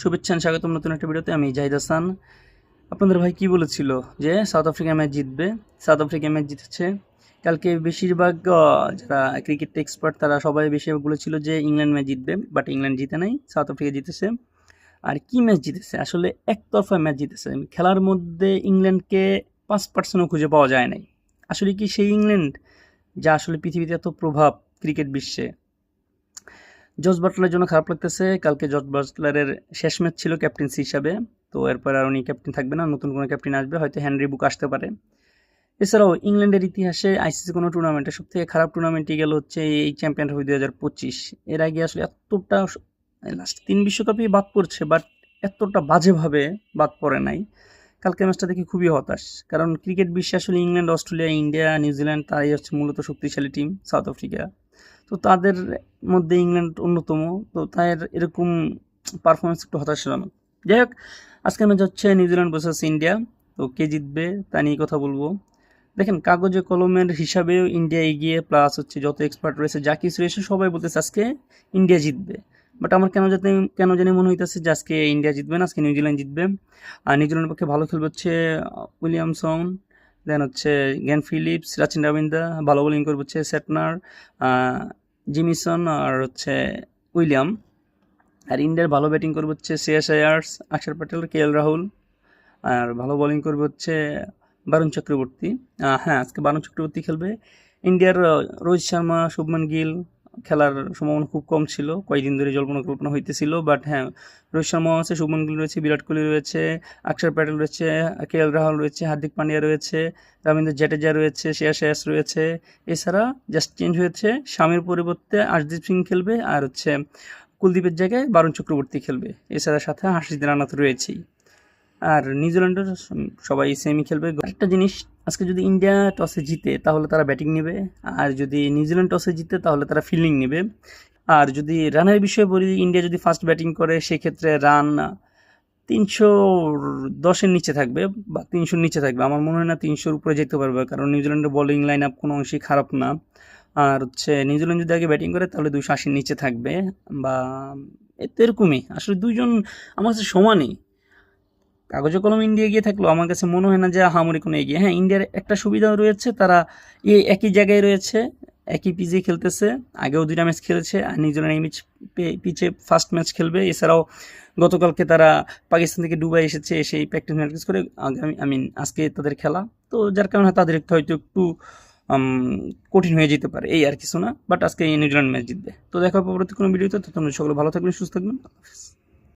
শুভেচ্ছা and স্বাগতম নতুন একটা ভিডিওতে। আমি জাহিদ হাসান। আপনাদের ভাই কি বলেছিল যে সাউথ আফ্রিকা ম্যাচ জিতবে। সাউথ আফ্রিকা ম্যাচ জিতেছে। কালকে বেশিরভাগ যারা ক্রিকেট এক্সপার্ট তারা সবাই বেশিরভাগ বলেছিল যে ইংল্যান্ড ম্যাচ জিতবে, বাট ইংল্যান্ড জিতে নাই, সাউথ আফ্রিকা জিতেছে। আর কি ম্যাচ জিতেছে, আসলে একতরফা ম্যাচ জিতেছে। খেলার মধ্যে ইংল্যান্ডকে 5% খুঁজে পাওয়া যায় নাই। আসলে কি সেই ইংল্যান্ড যা আসলে পৃথিবীতে এত প্রভাব ক্রিকেট বিশ্বে। জস বাটলারের জন্য খারাপ লাগতেছে। কালকে জস বাটলারের শেষ ম্যাচ ছিল ক্যাপ্টেন্সি হিসাবে, তো এরপর আর উনি ক্যাপ্টেন থাকবে না, নতুন কোনো ক্যাপ্টেন আসবে, হয়তো হেনরি বুক আসতে পারে। এছাড়াও ইংল্যান্ডের ইতিহাসে আইসিসি কোনো টুর্নামেন্টে সবথেকে খারাপ টুর্নামেন্টই গেল হচ্ছে এই চ্যাম্পিয়ন ট্রফি 2025। এর আগে আসলে এতটা লাস্ট 3 বিশ্বকাপই বাদ পড়ছে, বাট এতটা বাজেভাবে বাদ পড়ে নাই। কালকে ম্যাচটা দেখে খুবই হতাশ, কারণ ক্রিকেট বিশ্বে আসলে ইংল্যান্ড, অস্ট্রেলিয়া, ইন্ডিয়া, নিউজিল্যান্ড তারাই হচ্ছে মূলত শক্তিশালী টিম। সাউথ আফ্রিকা তো তাদের মধ্যে ইংল্যান্ড অন্যতম, তো তাদের এরকম পারফরমেন্স একটু হতাশাজনক। যাই হোক, আজকে ম্যাচ হচ্ছে নিউজিল্যান্ড ভার্সেস ইন্ডিয়া। তো কে জিতবে তা নিয়ে কথা বলবো। দেখেন, কাগজে কলমের হিসাবেও ইন্ডিয়া এগিয়ে, প্লাস হচ্ছে যত এক্সপার্ট রয়েছে, যা কিছু রয়েছে, সবাই বলতেছে আজকে ইন্ডিয়া জিতবে। বাট আমার কেন জানি মনে হইতেছে যে আজকে ইন্ডিয়া জিতবে না, আজকে নিউজিল্যান্ড জিতবে। আর নিউজিল্যান্ডের পক্ষে ভালো খেলবে হচ্ছে উইলিয়ামসন, দেন হচ্ছে গ্যান ফিলিপস, রাচিন রাবিন্দা। ভালো বোলিং করবে হচ্ছে সেটনার, জিমিসন আর হচ্ছে উইলিয়াম। আর ইন্ডিয়ার ভালো ব্যাটিং করবে হচ্ছে শ্রেয়াস আয়ার্স, অক্ষর প্যাটেল, কেএল রাহুল। আর ভালো বোলিং করবে হচ্ছে বারুণ চক্রবর্তী। হ্যাঁ, আজকে বারুণ চক্রবর্তী খেলবে। ইন্ডিয়ার রোহিত শর্মা, শুভমান গিল খেলার সম্ভাবনা খুব কম ছিল, কয়েকদিন ধরে জল্পনা কল্পনা হইতেছিল। বাট হ্যাঁ, রোহিত শর্মা আছে, শুভমান গিল রয়েছে, বিরাট কোহলি রয়েছে, অক্ষর প্যাটেল রয়েছে, কেএল রাহুল রয়েছে, হার্দিক পান্ডিয়া রয়েছে, রবীন্দ্র জাডেজা রয়েছে, শ্রেয়াস আয়ার রয়েছে। এছাড়া জাস্ট চেঞ্জ হয়েছে, শামির পরিবর্তে আশদীপ সিং খেলবে, আর হচ্ছে কুলদীপের জায়গায় বারুণ চক্রবর্তী খেলবে। এছাড়া সাথে হার্ষিদ রানা তো রয়েছেই। আর নিউজিল্যান্ডের সবাই সেমি খেলবে। একটা জিনিস, আজকে যদি ইন্ডিয়া টসে জিতে তাহলে তারা ব্যাটিং নেবে, আর যদি নিউজিল্যান্ড টসে জিতে তাহলে তারা ফিল্ডিং নেবে। আর যদি রানের বিষয়ে বলি, ইন্ডিয়া যদি ফার্স্ট ব্যাটিং করে সেক্ষেত্রে রান 310-এর নিচে থাকবে বা 300-র নিচে থাকবে। আমার মনে হয় না 300-র উপরে যেতে পারবে, কারণ নিউজিল্যান্ডের বোলিং লাইন আপ কোনো অংশেই খারাপ না। আর হচ্ছে নিউজিল্যান্ড যদি আগে ব্যাটিং করে তাহলে 280-র নিচে থাকবে, বা এরকমই। আসলে দুইজন আমার কাছে সমানই। কাগজে কলম ইন্ডিয়া এগিয়ে থাকলেও আমার কাছে মনে হয় না যে আহামরি কোনো এগিয়ে। হ্যাঁ, ইন্ডিয়ার একটা সুবিধাও রয়েছে, তারা একই জায়গায় রয়েছে, একই পিচে খেলতেছে। আগেও 2টা ম্যাচ খেলেছে, আর নিউজিল্যান্ড এই পিচে ফার্স্ট ম্যাচ খেলবে। এছাড়াও গতকালকে তারা পাকিস্তান থেকে দুবাই এসেছে, এসে এই প্র্যাকটিস করে আজকে তাদের খেলা, তো যার কারণে তাদের হয়তো একটু কঠিন হয়ে যেতে পারে, এই আর কিছু না। বাট আজকে নিউজিল্যান্ড ম্যাচ জিতবে। তো দেখা পরবর্তী কোনো ভিডিওতে, তো তোমরা সকলে ভালো থাকবেন, সুস্থ থাকবেন।